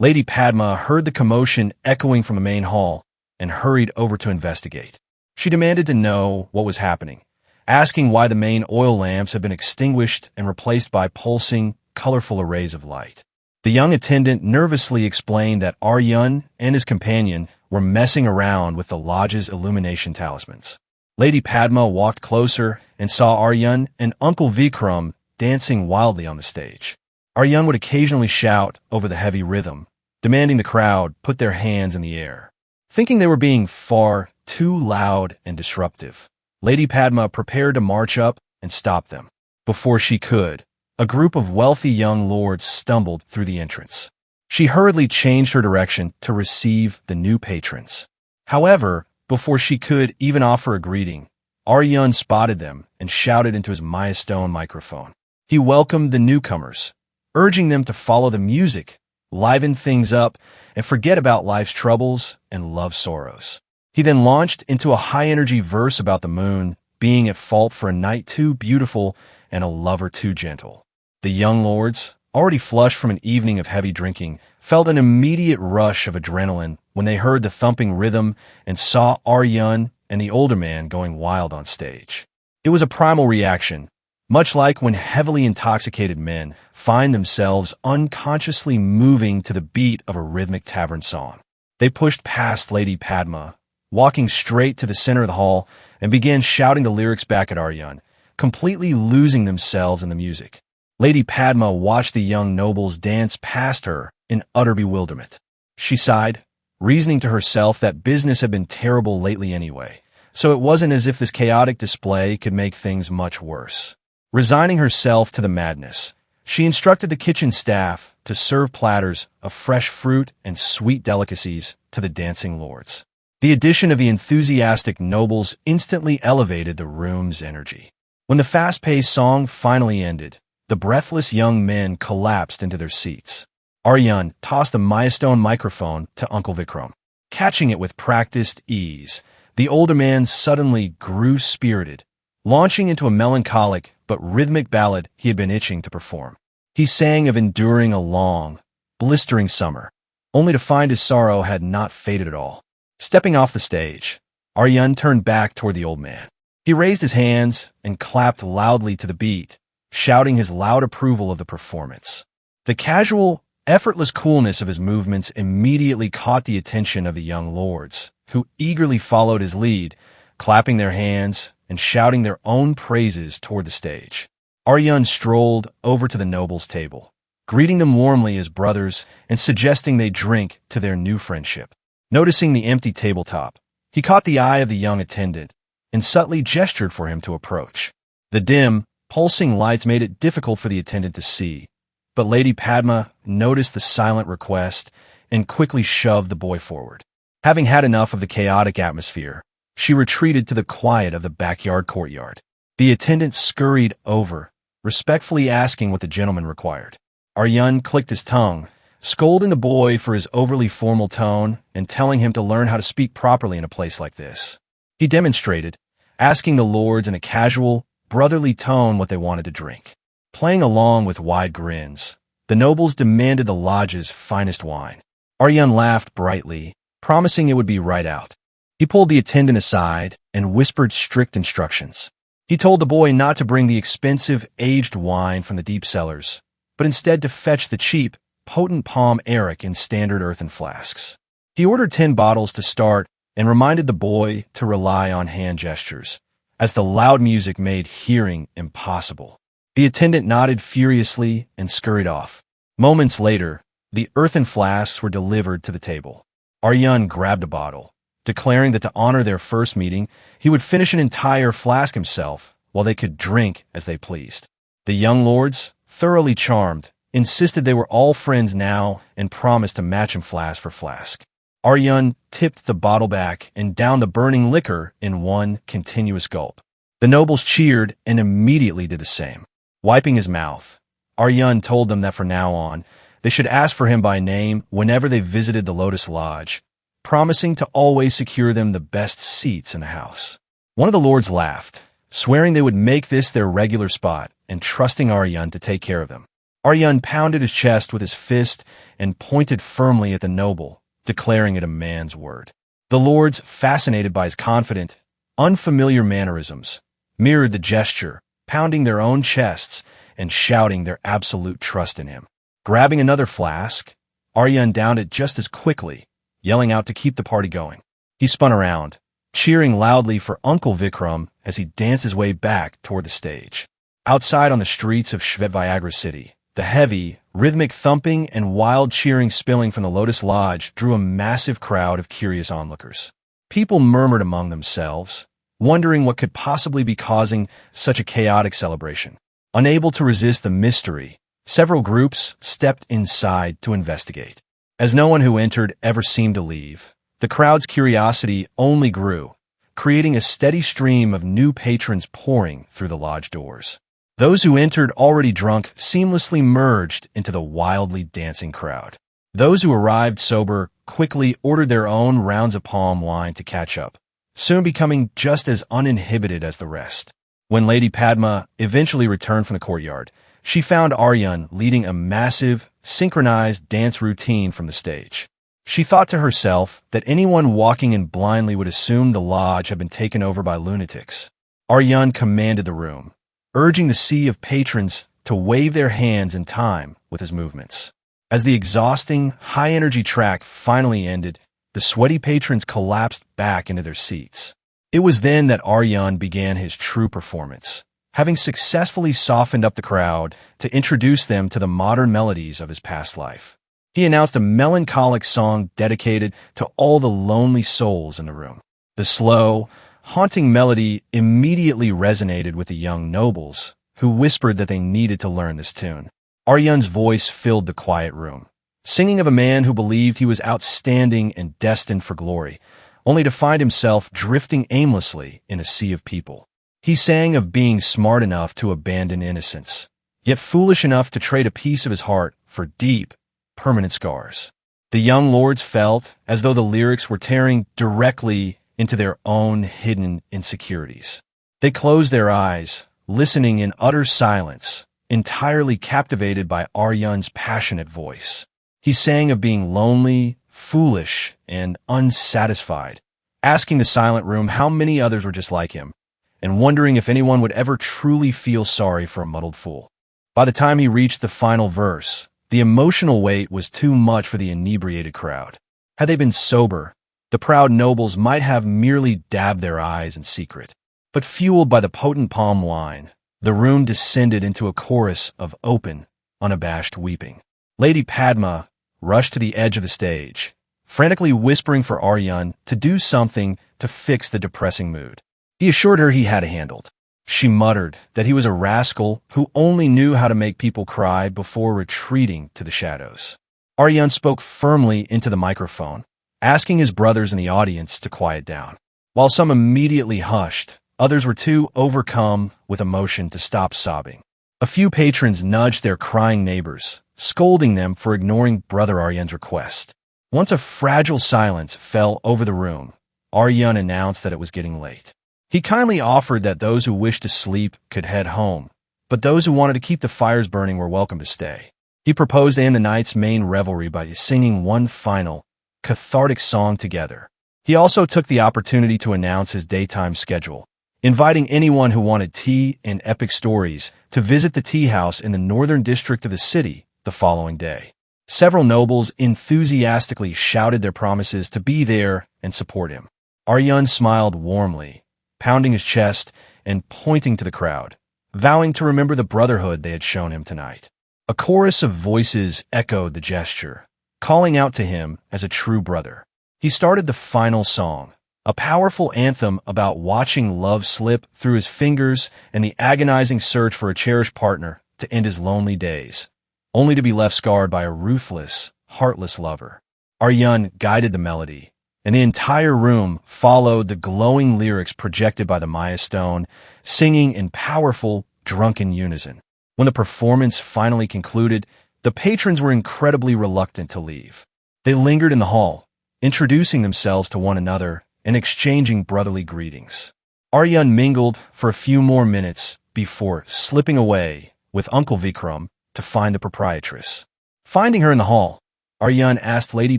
Lady Padma heard the commotion echoing from the main hall and hurried over to investigate. She demanded to know what was happening, asking why the main oil lamps had been extinguished and replaced by pulsing, colorful arrays of light. The young attendant nervously explained that Aaryan and his companion were messing around with the lodge's illumination talismans. Lady Padma walked closer and saw Aaryan and Uncle Vikram dancing wildly on the stage. Aaryan would occasionally shout over the heavy rhythm, demanding the crowd put their hands in the air. Thinking they were being far too loud and disruptive, Lady Padma prepared to march up and stop them. Before she could, a group of wealthy young lords stumbled through the entrance. She hurriedly changed her direction to receive the new patrons. However, before she could even offer a greeting, Aaryan spotted them and shouted into his Maya Stone microphone. He welcomed the newcomers, urging them to follow the music, liven things up, and forget about life's troubles and love sorrows. He then launched into a high-energy verse about the moon being at fault for a night too beautiful and a lover too gentle. The young lords, already flushed from an evening of heavy drinking, felt an immediate rush of adrenaline when they heard the thumping rhythm and saw Aaryan and the older man going wild on stage. It was a primal reaction, much like when heavily intoxicated men find themselves unconsciously moving to the beat of a rhythmic tavern song. They pushed past Lady Padma, walking straight to the center of the hall, and began shouting the lyrics back at Aaryan, completely losing themselves in the music. Lady Padma watched the young nobles dance past her in utter bewilderment. She sighed, reasoning to herself that business had been terrible lately anyway, so it wasn't as if this chaotic display could make things much worse. Resigning herself to the madness, she instructed the kitchen staff to serve platters of fresh fruit and sweet delicacies to the dancing lords. The addition of the enthusiastic nobles instantly elevated the room's energy. When the fast-paced song finally ended, the breathless young men collapsed into their seats. Aaryan tossed the Maya Stone microphone to Uncle Vikram. Catching it with practiced ease, the older man suddenly grew spirited, launching into a melancholic but rhythmic ballad he had been itching to perform. He sang of enduring a long, blistering summer, only to find his sorrow had not faded at all. Stepping off the stage, Aaryan turned back toward the old man. He raised his hands and clapped loudly to the beat, shouting his loud approval of the performance. The casual, effortless coolness of his movements immediately caught the attention of the young lords, who eagerly followed his lead, clapping their hands and shouting their own praises toward the stage. Aaryan strolled over to the nobles' table, greeting them warmly as brothers and suggesting they drink to their new friendship. Noticing the empty tabletop, he caught the eye of the young attendant and subtly gestured for him to approach. The dim, pulsing lights made it difficult for the attendant to see, but Lady Padma noticed the silent request and quickly shoved the boy forward. Having had enough of the chaotic atmosphere, she retreated to the quiet of the backyard courtyard. The attendant scurried over, respectfully asking what the gentleman required. Aaryan clicked his tongue, scolding the boy for his overly formal tone and telling him to learn how to speak properly in a place like this. He demonstrated, asking the lords in a casual, brotherly tone what they wanted to drink. Playing along with wide grins, the nobles demanded the lodge's finest wine. Aaryan laughed brightly, promising it would be right out. He pulled the attendant aside and whispered strict instructions. He told the boy not to bring the expensive, aged wine from the deep cellars, but instead to fetch the cheap, potent palm arrack in standard earthen flasks. He ordered 10 bottles to start and reminded the boy to rely on hand gestures, as the loud music made hearing impossible. The attendant nodded furiously and scurried off. Moments later, the earthen flasks were delivered to the table. Aaryan grabbed a bottle, declaring that to honor their first meeting, he would finish an entire flask himself while they could drink as they pleased. The young lords, thoroughly charmed, insisted they were all friends now and promised to match him flask for flask. Aaryan tipped the bottle back and downed the burning liquor in one continuous gulp. The nobles cheered and immediately did the same. Wiping his mouth, Aaryan told them that from now on, they should ask for him by name whenever they visited the Lotus Lodge, promising to always secure them the best seats in the house. One of the lords laughed, swearing they would make this their regular spot and trusting Aaryan to take care of them. Aaryan pounded his chest with his fist and pointed firmly at the noble, declaring it a man's word. The lords, fascinated by his confident, unfamiliar mannerisms, mirrored the gesture, pounding their own chests and shouting their absolute trust in him. Grabbing another flask, Aaryan downed it just as quickly, yelling out to keep the party going. He spun around, cheering loudly for Uncle Vikram as he danced his way back toward the stage. Outside on the streets of Viagra City, the heavy, rhythmic thumping and wild cheering spilling from the Lotus Lodge drew a massive crowd of curious onlookers. People murmured among themselves, wondering what could possibly be causing such a chaotic celebration. Unable to resist the mystery, several groups stepped inside to investigate. As no one who entered ever seemed to leave, the crowd's curiosity only grew, creating a steady stream of new patrons pouring through the lodge doors. Those who entered already drunk seamlessly merged into the wildly dancing crowd. Those who arrived sober quickly ordered their own rounds of palm wine to catch up, soon becoming just as uninhibited as the rest. When Lady Padma eventually returned from the courtyard, she found Aaryan leading a massive, synchronized dance routine from the stage. She thought to herself that anyone walking in blindly would assume the lodge had been taken over by lunatics. Aaryan commanded the room, urging the sea of patrons to wave their hands in time with his movements. As the exhausting, high-energy track finally ended, the sweaty patrons collapsed back into their seats. It was then that Aaryan began his true performance, having successfully softened up the crowd to introduce them to the modern melodies of his past life. He announced a melancholic song dedicated to all the lonely souls in the room. The slow, haunting melody immediately resonated with the young nobles, who whispered that they needed to learn this tune. Aaryan's voice filled the quiet room, singing of a man who believed he was outstanding and destined for glory, only to find himself drifting aimlessly in a sea of people. He sang of being smart enough to abandon innocence, yet foolish enough to trade a piece of his heart for deep, permanent scars. The young lords felt as though the lyrics were tearing directly into their own hidden insecurities. They closed their eyes, listening in utter silence, entirely captivated by Aaryan's passionate voice. He sang of being lonely, foolish, and unsatisfied, asking the silent room how many others were just like him, and wondering if anyone would ever truly feel sorry for a muddled fool. By the time he reached the final verse, the emotional weight was too much for the inebriated crowd. Had they been sober, the proud nobles might have merely dabbed their eyes in secret. But fueled by the potent palm wine, the room descended into a chorus of open, unabashed weeping. Lady Padma rushed to the edge of the stage, frantically whispering for Aaryan to do something to fix the depressing mood. He assured her he had it handled. She muttered that he was a rascal who only knew how to make people cry before retreating to the shadows. Aaryan spoke firmly into the microphone, asking his brothers in the audience to quiet down. While some immediately hushed, others were too overcome with emotion to stop sobbing. A few patrons nudged their crying neighbors, scolding them for ignoring Brother Aaryan's request. Once a fragile silence fell over the room, Aaryan announced that it was getting late. He kindly offered that those who wished to sleep could head home, but those who wanted to keep the fires burning were welcome to stay. He proposed to end the night's main revelry by singing one final, cathartic song together. He also took the opportunity to announce his daytime schedule, inviting anyone who wanted tea and epic stories to visit the tea house in the northern district of the city the following day. Several nobles enthusiastically shouted their promises to be there and support him. Aaryan smiled warmly, pounding his chest and pointing to the crowd, vowing to remember the brotherhood they had shown him tonight. A chorus of voices echoed the gesture, calling out to him as a true brother. He started the final song, a powerful anthem about watching love slip through his fingers and the agonizing search for a cherished partner to end his lonely days, only to be left scarred by a ruthless, heartless lover. Aaryan guided the melody, and the entire room followed the glowing lyrics projected by the Maya stone, singing in powerful, drunken unison. When the performance finally concluded, the patrons were incredibly reluctant to leave. They lingered in the hall, introducing themselves to one another and exchanging brotherly greetings. Aaryan mingled for a few more minutes before slipping away with Uncle Vikram to find the proprietress. Finding her in the hall, Aaryan asked Lady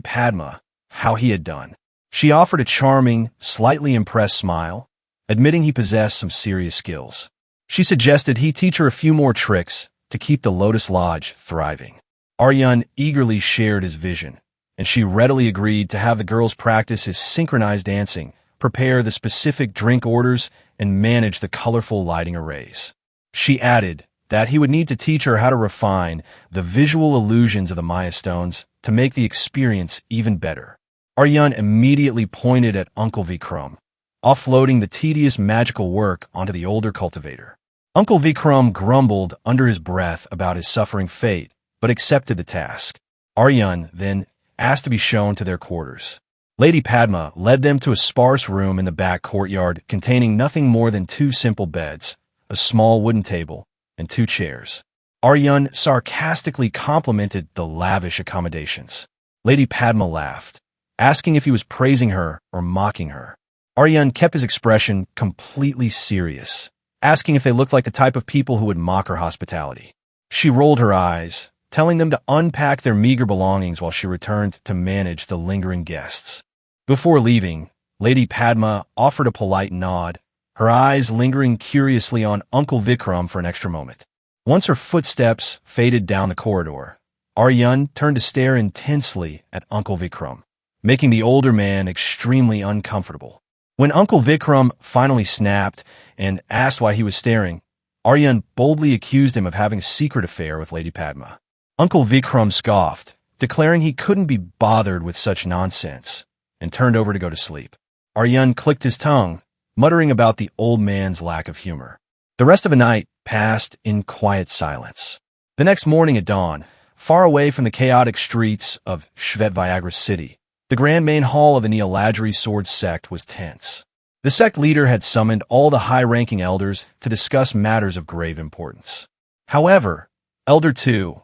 Padma how he had done. She offered a charming, slightly impressed smile, admitting he possessed some serious skills. She suggested he teach her a few more tricks to keep the Lotus Lodge thriving. Aaryan eagerly shared his vision, and she readily agreed to have the girls practice his synchronized dancing, prepare the specific drink orders, and manage the colorful lighting arrays. She added that he would need to teach her how to refine the visual illusions of the Maya stones to make the experience even better. Aaryan immediately pointed at Uncle Vikram, offloading the tedious magical work onto the older cultivator. Uncle Vikram grumbled under his breath about his suffering fate, but accepted the task. Aaryan then asked to be shown to their quarters. Lady Padma led them to a sparse room in the back courtyard containing nothing more than 2 simple beds, a small wooden table, and 2 chairs. Aaryan sarcastically complimented the lavish accommodations. Lady Padma laughed, asking if he was praising her or mocking her. Aaryan kept his expression completely serious, asking if they looked like the type of people who would mock her hospitality. She rolled her eyes, telling them to unpack their meager belongings while she returned to manage the lingering guests. Before leaving, Lady Padma offered a polite nod, her eyes lingering curiously on Uncle Vikram for an extra moment. Once her footsteps faded down the corridor, Aaryan turned to stare intensely at Uncle Vikram, making the older man extremely uncomfortable. When Uncle Vikram finally snapped and asked why he was staring, Aaryan boldly accused him of having a secret affair with Lady Padma. Uncle Vikram scoffed, declaring he couldn't be bothered with such nonsense, and turned over to go to sleep. Aaryan clicked his tongue, muttering about the old man's lack of humor. The rest of the night passed in quiet silence. The next morning at dawn, far away from the chaotic streets of Shvet City, the grand main hall of the Neelagiri Sword Sect was tense. The sect leader had summoned all the high-ranking elders to discuss matters of grave importance. However, Elder 2,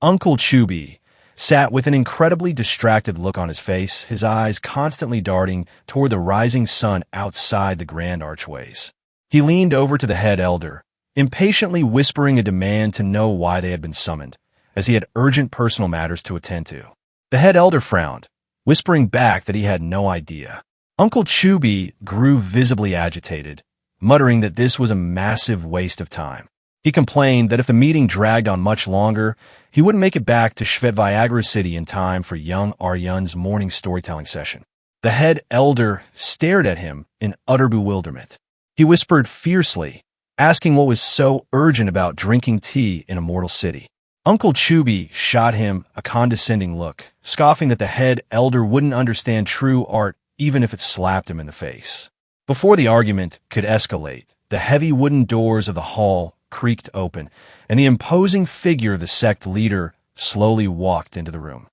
Uncle Chubi, sat with an incredibly distracted look on his face, his eyes constantly darting toward the rising sun outside the grand archways. He leaned over to the head elder, impatiently whispering a demand to know why they had been summoned, as he had urgent personal matters to attend to. The head elder frowned, whispering back that he had no idea. Uncle Chubi grew visibly agitated, muttering that this was a massive waste of time. He complained that if the meeting dragged on much longer, he wouldn't make it back to Shvet City in time for young Aaryan's morning storytelling session. The head elder stared at him in utter bewilderment. He whispered fiercely, asking what was so urgent about drinking tea in a mortal city. Uncle Chubi shot him a condescending look, scoffing that the head elder wouldn't understand true art even if it slapped him in the face. Before the argument could escalate, the heavy wooden doors of the hall creaked open, and the imposing figure of the sect leader slowly walked into the room.